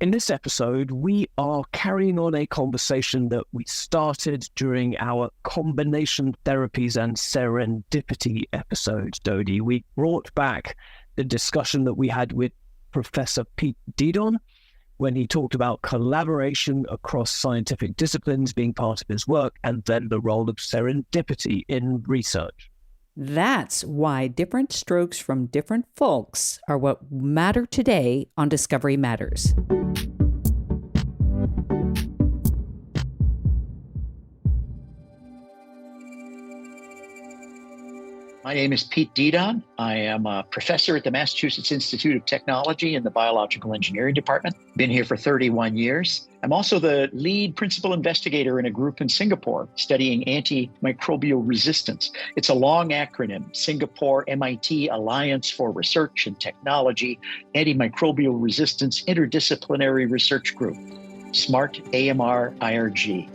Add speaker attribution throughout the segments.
Speaker 1: In this episode, we are carrying on a conversation that we started during our combination therapies and serendipity episode, Dodi. We brought back the discussion that we had with Professor Pete Dedon when he talked about collaboration across scientific disciplines being part of his work, and then the role of serendipity in research.
Speaker 2: That's why different strokes from different folks are what matter today on Discovery Matters.
Speaker 3: My name is Pete Dedon. I am a professor at the Massachusetts Institute of Technology in the Biological Engineering Department. Been here for 31 years. I'm also the lead principal investigator in a group in Singapore studying antimicrobial resistance. It's a long acronym, Singapore MIT Alliance for Research and Technology Antimicrobial Resistance Interdisciplinary Research Group, SMART AMR IRG.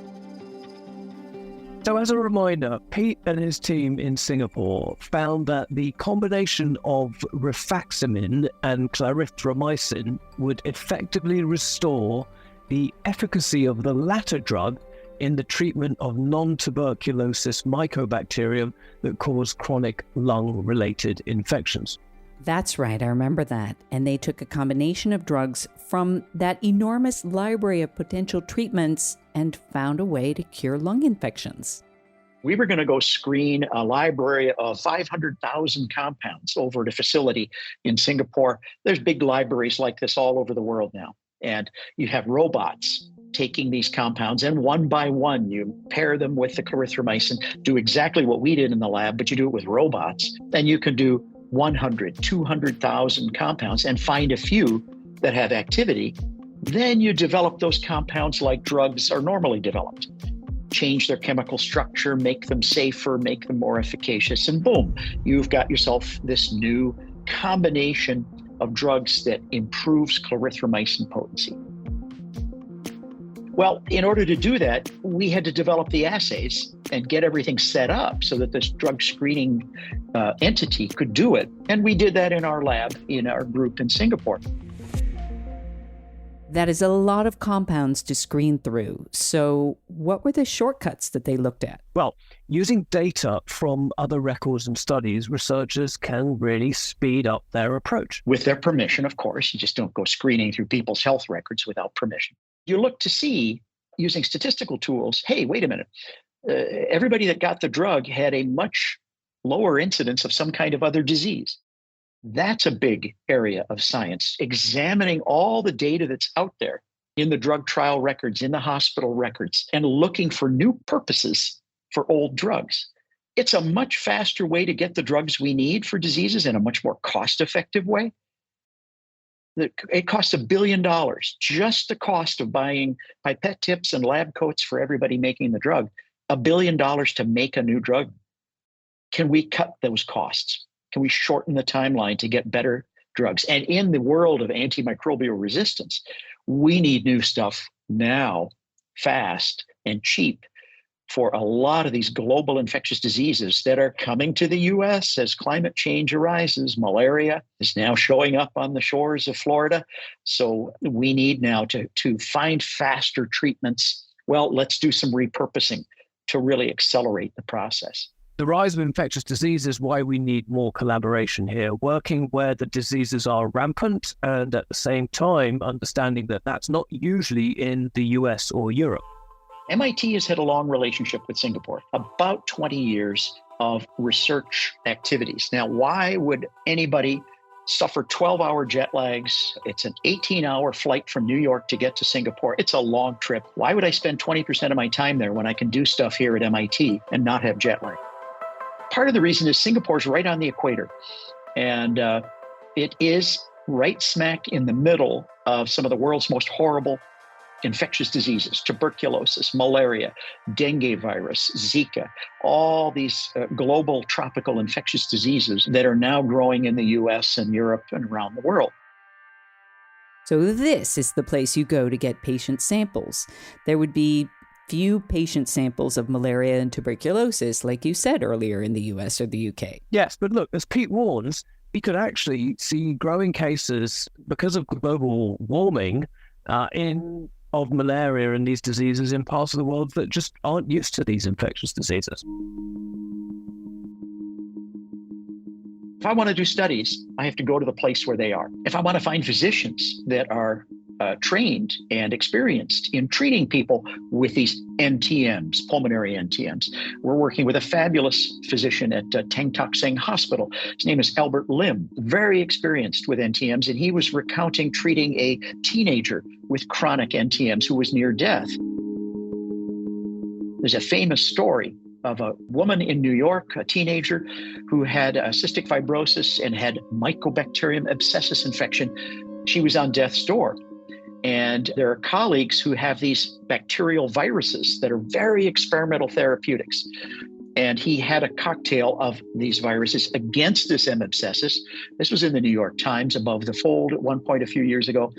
Speaker 1: So as a reminder, Pete and his team in Singapore found that the combination of rifaximin and clarithromycin would effectively restore the efficacy of the latter drug in the treatment of non-tuberculosis mycobacterium that cause chronic lung-related infections.
Speaker 2: That's right, I remember that. And they took a combination of drugs from that enormous library of potential treatments and found a way to cure lung infections.
Speaker 3: We were going to go screen a library of 500,000 compounds over at a facility in Singapore. There's big libraries like this all over the world now. And you have robots taking these compounds, and one by one, you pair them with the clarithromycin, do exactly what we did in the lab, but you do it with robots. And you can do 100, 200,000 compounds and find a few that have activity. Then you develop those compounds like drugs are normally developed. Change their chemical structure, make them safer, make them more efficacious, and boom, you've got yourself this new combination of drugs that improves clarithromycin potency. Well, in order to do that, we had to develop the assays and get everything set up so that this drug screening entity could do it. And we did that in our lab, in our group in Singapore.
Speaker 2: That is a lot of compounds to screen through. So what were the shortcuts that they looked at?
Speaker 1: Well, using data from other records and studies, researchers can really speed up their approach.
Speaker 3: With their permission, of course. You just don't go screening through people's health records without permission. You look to see, using statistical tools, hey, wait a minute. Everybody that got the drug had a much lower incidence of some kind of other disease. That's a big area of science, examining all the data that's out there in the drug trial records, in the hospital records, and looking for new purposes for old drugs. It's a much faster way to get the drugs we need for diseases in a much more cost-effective way. It costs $1 billion, just the cost of buying pipette tips and lab coats for everybody making the drug, $1 billion to make a new drug. Can we cut those costs? Can we shorten the timeline to get better drugs? And in the world of antimicrobial resistance, we need new stuff now, fast and cheap, for a lot of these global infectious diseases that are coming to the US as climate change arises. Malaria is now showing up on the shores of Florida. So we need now to find faster treatments. Well, let's do some repurposing to really accelerate the process.
Speaker 1: The rise of infectious disease is why we need more collaboration here, working where the diseases are rampant and at the same time understanding that that's not usually in the US or Europe.
Speaker 3: MIT has had a long relationship with Singapore, about 20 years of research activities. Now, why would anybody suffer 12-hour jet lags? It's an 18-hour flight from New York to get to Singapore. It's a long trip. Why would I spend 20% of my time there when I can do stuff here at MIT and not have jet lag? Part of the reason is Singapore's right on the equator, and it is right smack in the middle of some of the world's most horrible infectious diseases: tuberculosis, malaria, dengue virus, Zika, all these global tropical infectious diseases that are now growing in the US and Europe and around the world.
Speaker 2: So this is the place you go to get patient samples. There would be few patient samples of malaria and tuberculosis, like you said earlier, in the US or the UK.
Speaker 1: Yes, but look, as Pete warns, we could actually see growing cases because of global warming of malaria and these diseases in parts of the world that just aren't used to these infectious diseases.
Speaker 3: If I want to do studies, I have to go to the place where they are. If I want to find physicians that are trained and experienced in treating people with these NTMs, pulmonary NTMs. We're working with a fabulous physician at Teng Tok Seng Hospital. His name is Albert Lim, very experienced with NTMs, and he was recounting treating a teenager with chronic NTMs who was near death. There's a famous story of a woman in New York, a teenager, who had cystic fibrosis and had Mycobacterium abscessus infection. She was on death's door. And there are colleagues who have these bacterial viruses that are very experimental therapeutics. And he had a cocktail of these viruses against this M. abscessus. This was in the New York Times above the fold at one point a few years ago.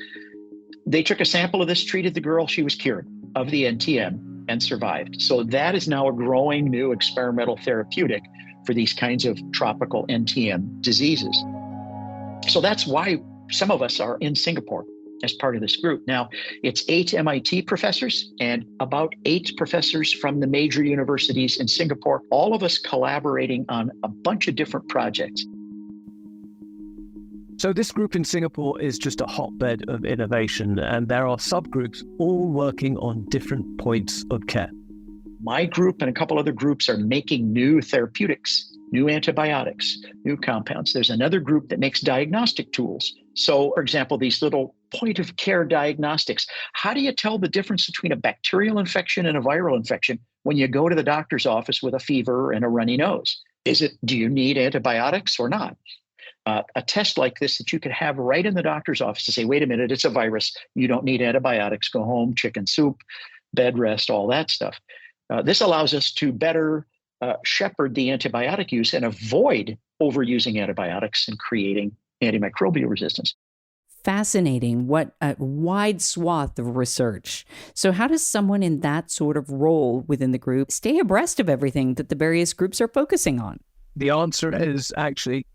Speaker 3: They took a sample of this, treated the girl. She was cured of the NTM and survived. So that is now a growing new experimental therapeutic for these kinds of tropical NTM diseases. So that's why some of us are in Singapore as part of this group. Now, it's 8 MIT professors and about 8 professors from the major universities in Singapore, all of us collaborating on a bunch of different projects.
Speaker 1: So this group in Singapore is just a hotbed of innovation, and there are subgroups all working on different points of care.
Speaker 3: My group and a couple other groups are making new therapeutics, new antibiotics, new compounds. There's another group that makes diagnostic tools. So, for example, these little point of care diagnostics. How do you tell the difference between a bacterial infection and a viral infection when you go to the doctor's office with a fever and a runny nose? Do you need antibiotics or not? A test like this that you could have right in the doctor's office to say, wait a minute, it's a virus. You don't need antibiotics. Go home, chicken soup, bed rest, all that stuff. This allows us to better shepherd the antibiotic use and avoid overusing antibiotics and creating antimicrobial resistance.
Speaker 2: Fascinating. What a wide swath of research. So how does someone in that sort of role within the group stay abreast of everything that the various groups are focusing on?
Speaker 1: The answer is actually,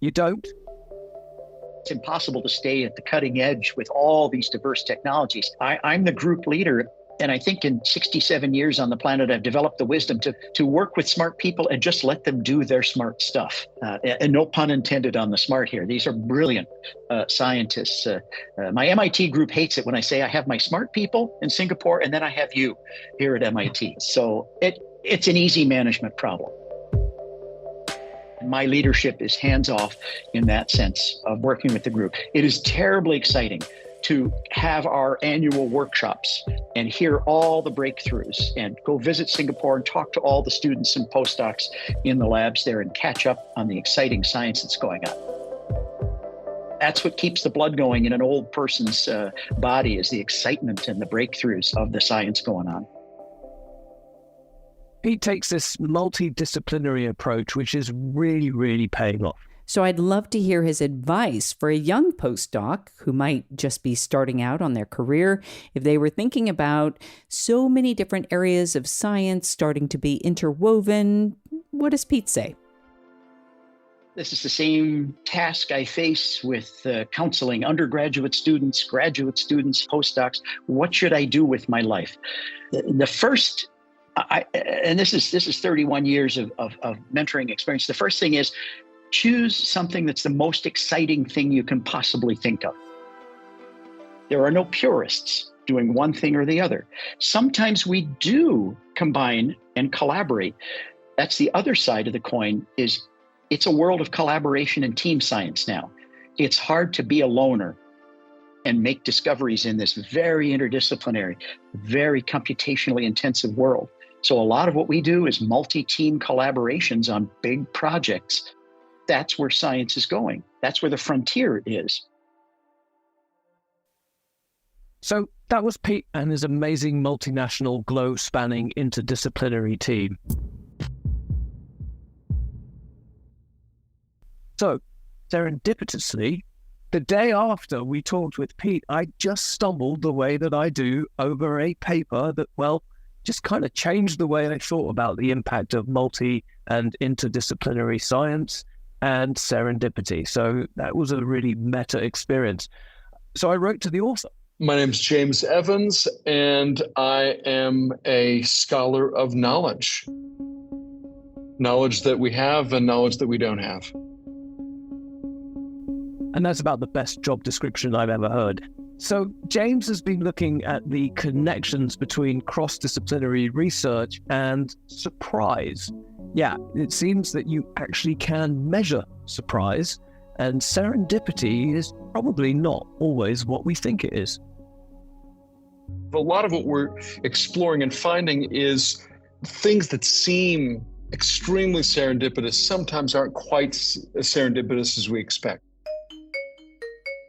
Speaker 1: you don't.
Speaker 3: It's impossible to stay at the cutting edge with all these diverse technologies. I'm the group leader, and I think in 67 years on the planet, I've developed the wisdom to work with smart people and just let them do their smart stuff. And no pun intended on the smart here. These are brilliant scientists. My MIT group hates it when I say I have my smart people in Singapore and then I have you here at MIT. So it's an easy management problem. My leadership is hands-off in that sense of working with the group. It is terribly exciting to have our annual workshops and hear all the breakthroughs and go visit Singapore and talk to all the students and postdocs in the labs there and catch up on the exciting science that's going on. That's what keeps the blood going in an old person's body, is the excitement and the breakthroughs of the science going on.
Speaker 1: Pete takes this multidisciplinary approach, which is really, really paying off.
Speaker 2: So I'd love to hear his advice for a young postdoc who might just be starting out on their career if they were thinking about so many different areas of science starting to be interwoven. What does Pete say?
Speaker 3: This is the same task I face with counseling undergraduate students, graduate students, postdocs. What should I do with my life? The first, and this is 31 years of mentoring experience. The first thing is, choose something that's the most exciting thing you can possibly think of. There are no purists doing one thing or the other. Sometimes we do combine and collaborate. That's the other side of the coin. It's a world of collaboration and team science now. It's hard to be a loner and make discoveries in this very interdisciplinary, very computationally intensive world. So a lot of what we do is multi-team collaborations on big projects. That's where science is going. That's where the frontier is.
Speaker 1: So that was Pete and his amazing multinational, globe-spanning, interdisciplinary team. So, serendipitously, the day after we talked with Pete, I just stumbled the way that I do over a paper that, well, just kind of changed the way I thought about the impact of multi and interdisciplinary science and serendipity. So that was a really meta experience. So I wrote to the author
Speaker 4: My name's James Evans, and I am a scholar of knowledge. Knowledge that we have and knowledge that we don't have.
Speaker 1: And that's about the best job description I've ever heard. So James has been looking at the connections between cross-disciplinary research and surprise. Yeah, it seems that you actually can measure surprise, and serendipity is probably not always what we think it is.
Speaker 4: A lot of what we're exploring and finding is things that seem extremely serendipitous sometimes aren't quite as serendipitous as we expect.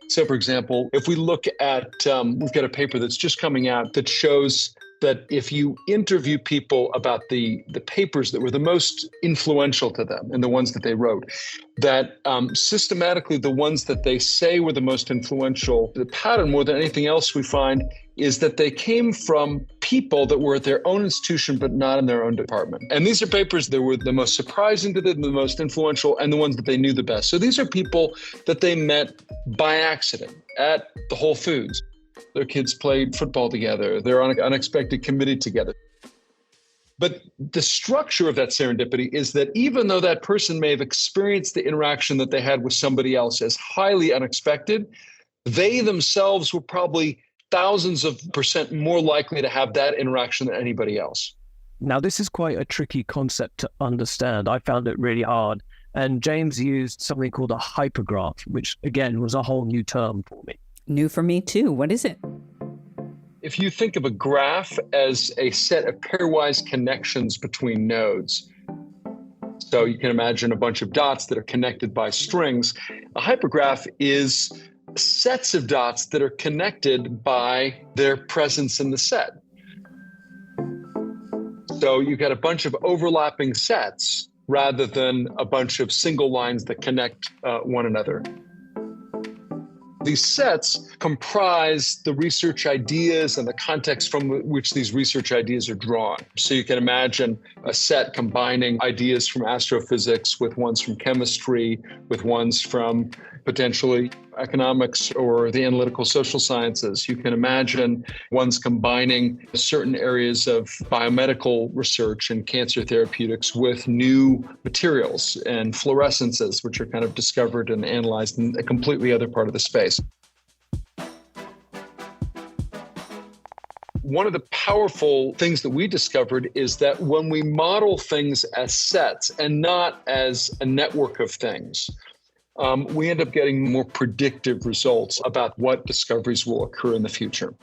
Speaker 4: So, for example, if we look at, we've got a paper that's just coming out that shows that if you interview people about the papers that were the most influential to them and the ones that they wrote, that systematically the ones that they say were the most influential, the pattern more than anything else we find is that they came from people that were at their own institution but not in their own department. And these are papers that were the most surprising to them, the most influential, and the ones that they knew the best. So these are people that they met by accident at the Whole Foods. Their kids played football together. They're on an unexpected committee together. But the structure of that serendipity is that even though that person may have experienced the interaction that they had with somebody else as highly unexpected, they themselves were probably thousands of % more likely to have that interaction than anybody else.
Speaker 1: Now, this is quite a tricky concept to understand. I found it really hard. And James used something called a hypergraph, which, again, was a whole new term for me.
Speaker 2: New for me, too. What is it?
Speaker 4: If you think of a graph as a set of pairwise connections between nodes, so you can imagine a bunch of dots that are connected by strings, a hypergraph is sets of dots that are connected by their presence in the set. So you got a bunch of overlapping sets rather than a bunch of single lines that connect one another. These sets comprise the research ideas and the context from which these research ideas are drawn. So you can imagine a set combining ideas from astrophysics with ones from chemistry, with ones from potentially economics or the analytical social sciences. You can imagine ones combining certain areas of biomedical research and cancer therapeutics with new materials and fluorescences, which are kind of discovered and analyzed in a completely other part of the space. One of the powerful things that we discovered is that when we model things as sets and not as a network of things, we end up getting more predictive results about what discoveries will occur in the future.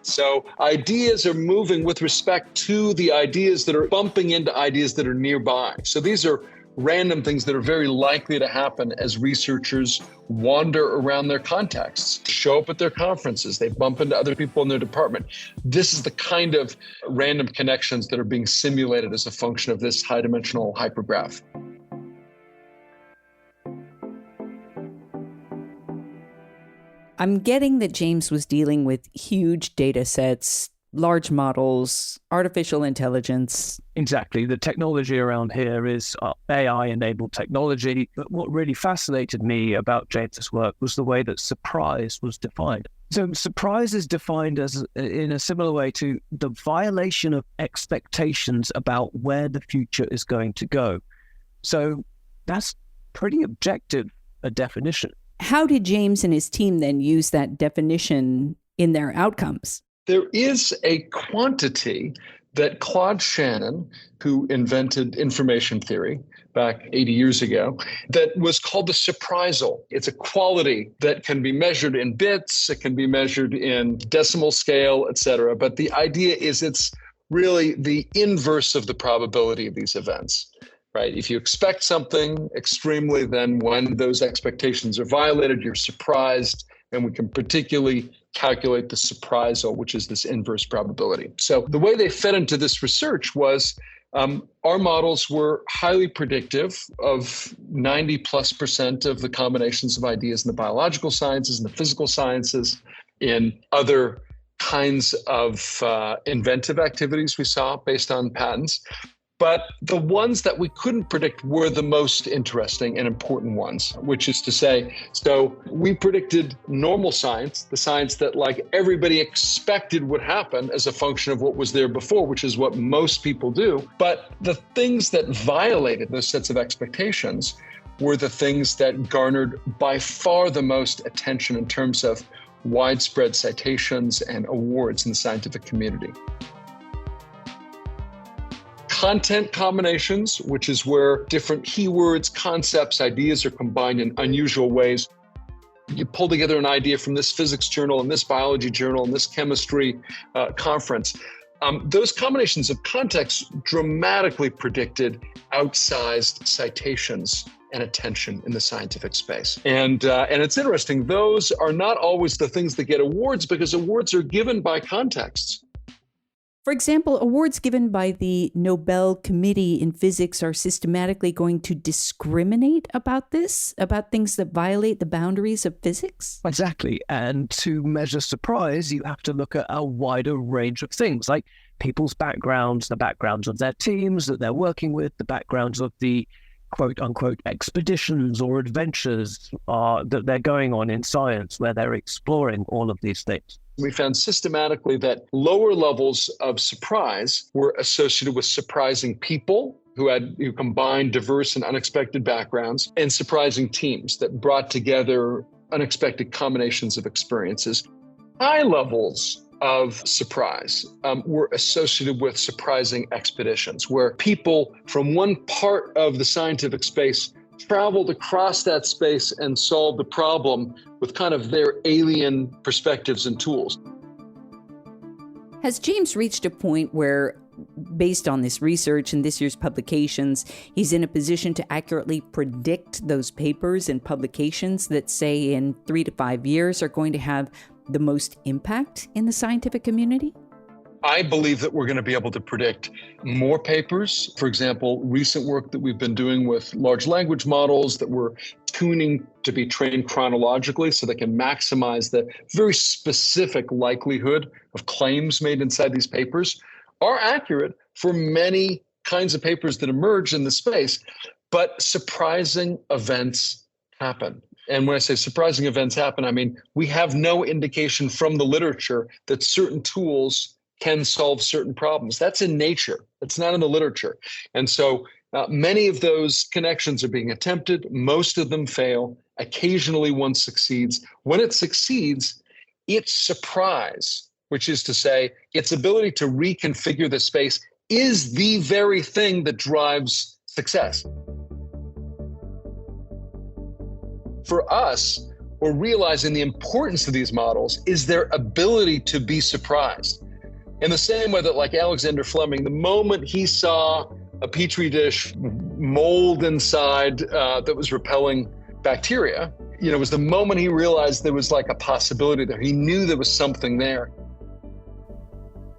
Speaker 4: So ideas are moving with respect to the ideas that are bumping into ideas that are nearby. So these are random things that are very likely to happen as researchers wander around their contexts, show up at their conferences, they bump into other people in their department. This is the kind of random connections that are being simulated as a function of this high-dimensional hypergraph.
Speaker 2: I'm getting that James was dealing with huge data sets, large models, artificial intelligence.
Speaker 1: Exactly. The technology around here is AI-enabled technology. But what really fascinated me about James's work was the way that surprise was defined. So surprise is defined as, in a similar way to the violation of expectations about where the future is going to go. So that's pretty objective a definition.
Speaker 2: How did James and his team then use that definition in their outcomes?
Speaker 4: There is a quantity that Claude Shannon, who invented information theory back 80 years ago, that was called the surprisal. It's a quality that can be measured in bits, it can be measured in decimal scale, et cetera. But the idea is it's really the inverse of the probability of these events. Right? If you expect something extremely, then when those expectations are violated, you're surprised, and we can particularly calculate the surprisal, which is this inverse probability. So the way they fed into this research was our models were highly predictive of 90+% of the combinations of ideas in the biological sciences and the physical sciences, in other kinds of inventive activities we saw based on patents. But the ones that we couldn't predict were the most interesting and important ones, which is to say, so we predicted normal science, the science that like everybody expected would happen as a function of what was there before, which is what most people do. But the things that violated those sets of expectations were the things that garnered by far the most attention in terms of widespread citations and awards in the scientific community. Content combinations, which is where different keywords, concepts, ideas are combined in unusual ways. You pull together an idea from this physics journal and this biology journal and this chemistry conference. Those combinations of context dramatically predicted outsized citations and attention in the scientific space. And it's interesting, those are not always the things that get awards because awards are given by contexts.
Speaker 2: For example, awards given by the Nobel Committee in Physics are systematically going to discriminate about this, about things that violate the boundaries of physics?
Speaker 1: Exactly. And to measure surprise, you have to look at a wider range of things, like people's backgrounds, the backgrounds of their teams that they're working with, the backgrounds of the quote-unquote expeditions or adventures that they're going on in science, where they're exploring all of these things.
Speaker 4: We found systematically that lower levels of surprise were associated with surprising people who combined diverse and unexpected backgrounds, and surprising teams that brought together unexpected combinations of experiences. High levels of surprise were associated with surprising expeditions, where people from one part of the scientific space traveled across that space and solved the problem with kind of their alien perspectives and tools.
Speaker 2: Has James reached a point where, based on this research and this year's publications, he's in a position to accurately predict those papers and publications that, say, in 3 to 5 years are going to have the most impact in the scientific community?
Speaker 4: I believe that we're going to be able to predict more papers. For example, recent work that we've been doing with large language models that we're tuning to be trained chronologically so they can maximize the very specific likelihood of claims made inside these papers are accurate for many kinds of papers that emerge in the space. But surprising events happen. And when I say surprising events happen, I mean, we have no indication from the literature that certain tools can solve certain problems. That's in nature. It's not in the literature. And so many of those connections are being attempted. Most of them fail. Occasionally one succeeds. When it succeeds, its surprise, which is to say, its ability to reconfigure the space, is the very thing that drives success. For us, we're realizing the importance of these models is their ability to be surprised. In the same way that, like Alexander Fleming, the moment he saw a petri dish mold inside that was repelling bacteria, it was the moment he realized there was like a possibility there. He knew there was something there.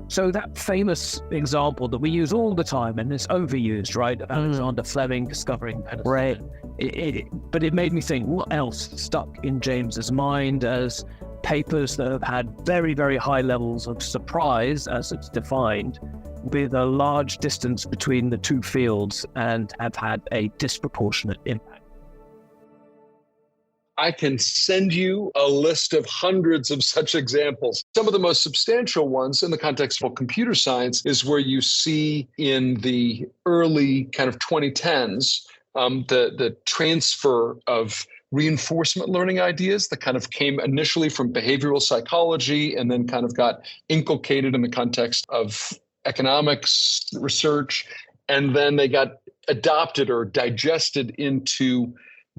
Speaker 1: So that famous example that we use all the time, and it's overused, right? Alexander Fleming discovering penicillin.
Speaker 2: Right.
Speaker 1: But it made me think, what else stuck in James's mind as papers that have had very, very high levels of surprise, as it's defined, with a large distance between the two fields and have had a disproportionate impact?
Speaker 4: I can send you a list of hundreds of such examples. Some of the most substantial ones in the context of computer science is where you see in the early kind of 2010s, the transfer of reinforcement learning ideas that kind of came initially from behavioral psychology and then kind of got inculcated in the context of economics research. And then they got adopted or digested into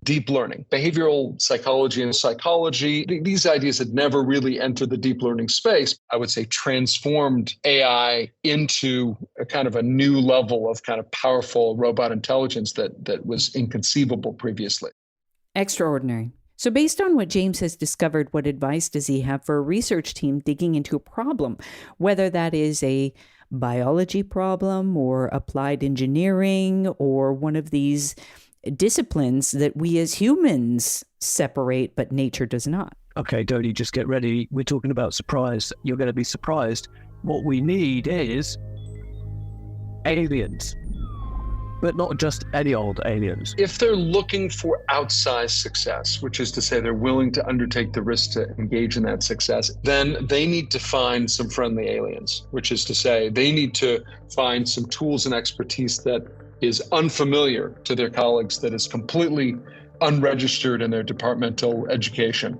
Speaker 4: deep learning, behavioral psychology and psychology. These ideas had never really entered the deep learning space. I would say transformed AI into a kind of a new level of kind of powerful robot intelligence that was inconceivable previously.
Speaker 2: Extraordinary. So based on what James has discovered, what advice does he have for a research team digging into a problem, whether that is a biology problem or applied engineering or one of these disciplines that we as humans separate, but nature does not?
Speaker 1: Okay, Dodi, just get ready. We're talking about surprise. You're going to be surprised. What we need is aliens. but not just any old aliens.
Speaker 4: If they're looking for outsized success, which is to say they're willing to undertake the risk to engage in that success, then they need to find some friendly aliens, which is to say they need to find some tools and expertise that is unfamiliar to their colleagues, that is completely unregistered in their departmental education.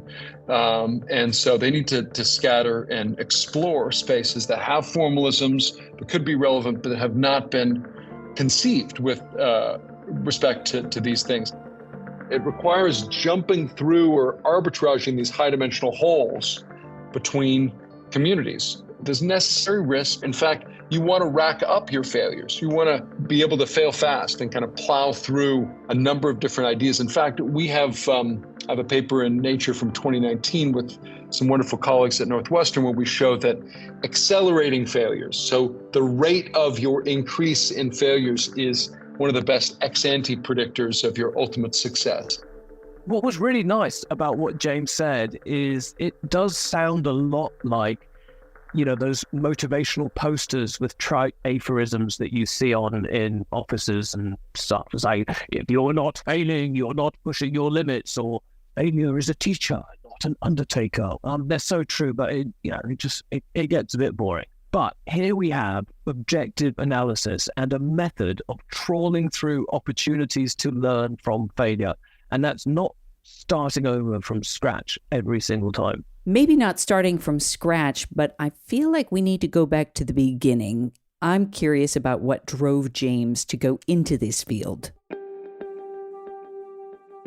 Speaker 4: And so they need to scatter and explore spaces that have formalisms, but could be relevant, but that have not been conceived with respect to these things. It requires jumping through or arbitraging these high-dimensional holes between communities. There's necessary risk. In fact, you want to rack up your failures. You want to be able to fail fast and kind of plow through a number of different ideas. In fact, we have a paper in Nature from 2019 with some wonderful colleagues at Northwestern where we show that accelerating failures, so the rate of your increase in failures, is one of the best ex-ante predictors of your ultimate success.
Speaker 1: What was really nice about what James said is it does sound a lot like, you know, those motivational posters with trite aphorisms that you see in offices and stuff. It's like, if you're not failing, you're not pushing your limits, or failure is a teacher, not an undertaker. They're so true, but it gets a bit boring. But here we have objective analysis and a method of trawling through opportunities to learn from failure. And that's not starting over from scratch every single time.
Speaker 2: Maybe not starting from scratch, but I feel like we need to go back to the beginning. I'm curious about what drove James to go into this field.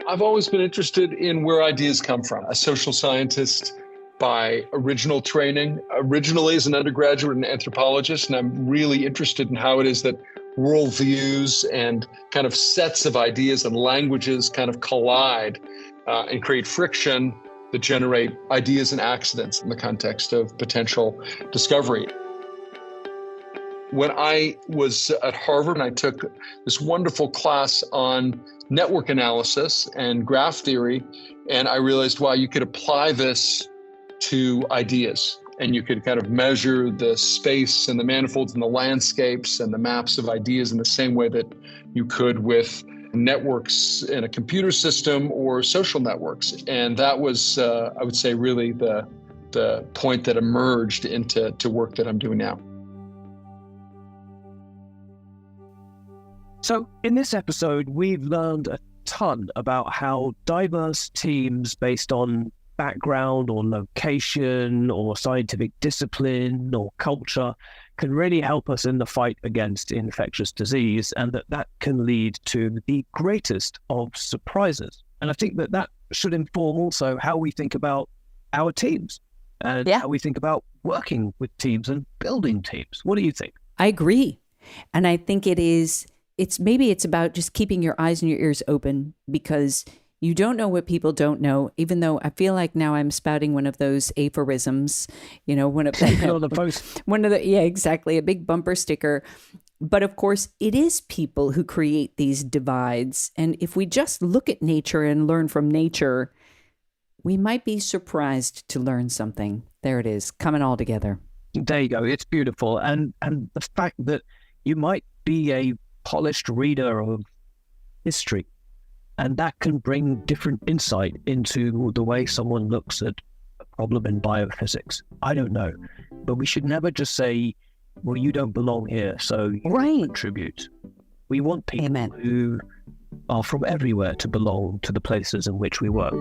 Speaker 4: I've always been interested in where ideas come from. A social scientist by original training, originally as an undergraduate and anthropologist, and I'm really interested in how it is that worldviews and kind of sets of ideas and languages kind of collide and create friction that generate ideas and accidents in the context of potential discovery. When I was at Harvard, I took this wonderful class on network analysis and graph theory, and I realized, wow, you could apply this to ideas, and you could kind of measure the space and the manifolds and the landscapes and the maps of ideas in the same way that you could with networks in a computer system or social networks. And that was, I would say, really the point that emerged into work that I'm doing now.
Speaker 1: So in this episode, we've learned a ton about how diverse teams based on background or location or scientific discipline or culture can really help us in the fight against infectious disease, and that can lead to the greatest of surprises. And I think that should inform also how we think about our teams and how we think about working with teams and building teams. What do you think?
Speaker 2: I agree. And I think it's about just keeping your eyes and your ears open, because you don't know what people don't know, even though I feel like now I'm spouting one of those aphorisms, one of the,
Speaker 1: on the post.
Speaker 2: Exactly. A big bumper sticker. But of course, it is people who create these divides. And if we just look at nature and learn from nature, we might be surprised to learn something. There it is, coming all together.
Speaker 1: There you go. It's beautiful. And the fact that you might be a polished reader of history, and that can bring different insight into the way someone looks at a problem in biophysics. I don't know. But we should never just say, well, you don't belong here, so you don't contribute. We want people who are from everywhere to belong to the places in which we work.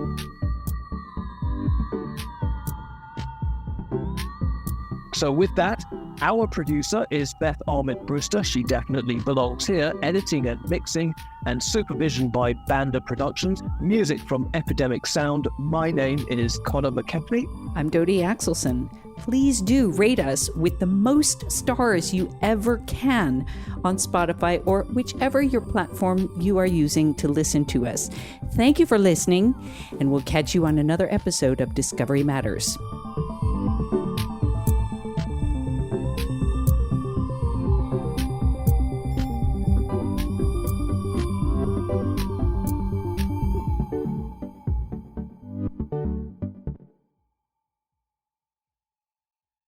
Speaker 1: So with that, our producer is Beth Ahmed Brewster. She definitely belongs here. Editing and mixing and supervision by Banda Productions. Music from Epidemic Sound. My name is Conor McKechnie.
Speaker 2: I'm Dodi Axelson. Please do rate us with the most stars you ever can on Spotify or whichever your platform you are using to listen to us. Thank you for listening, and we'll catch you on another episode of Discovery Matters.